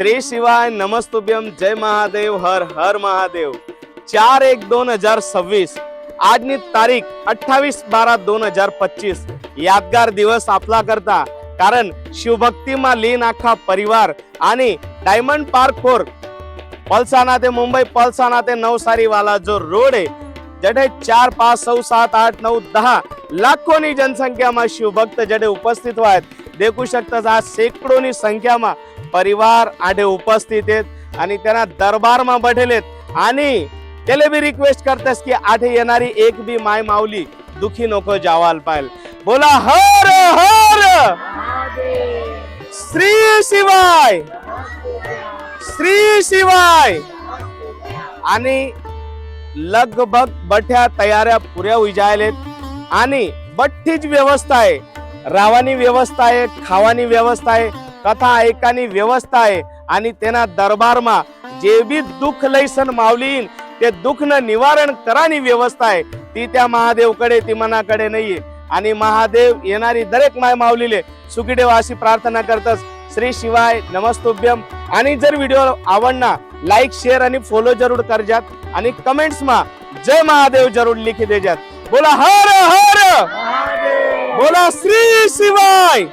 श्री शिवाय नमस्तुभ्यम जय महादेव हर हर महादेव। 4/1/2026 आजनी तारीख 28/12/2025 यादगार दिवस आपला करता, कारण शिवभक्ती मा लीन आखा परिवार आणि डायमंड पार्क फोर पलसाना ते मुंबई, पलसाना ते नवसारी वाला जो रोड आहे, जडे 4, 5, 6, 7, 8, 9, 10 लाखोनी जनसंख्या मा शिवभक्त जडे उपस्थित आहेत। देखू शकता आज शेकडोनी संख्या मा परिवार आडे उपस्थित आहेत आणि त्यांना दरबार मा बैठेलेत आणि त्याला बी रिक्वेस्ट करतेस की आठे येणारी एक बी माय माऊली दुखी नको जावाल पाहिल। बोला हर हर श्री शिवाय, श्री शिवाय। आणि लगभग बठ्या तयाऱ्या पुऱ्या उजायलेत आणि बठ्ठीच व्यवस्था आहे, रावानी व्यवस्था आहे, खावानी व्यवस्था आहे, कथा ऐकानी व्यवस्था आहे आणि त्यांना दरबार मा जे बी दुःख लैसन माऊलीन ते दुःख न निवारण करानी व्यवस्था आहे ती त्या महादेवकडे, ती मनाकडे नाहीये। आणि महादेव येणारी दरेक माय माऊलीले सुखी ठेवा अशी प्रार्थना करतस। श्री शिवाय नमस्तुभ्यम। आणि जर व्हिडिओ आवडना लाईक शेअर आणि फॉलो जरूर करजात आणि कमेंट्स मा जय महादेव जरूर लिखी देजात। बोला हर हर, बोला श्री शिवाय।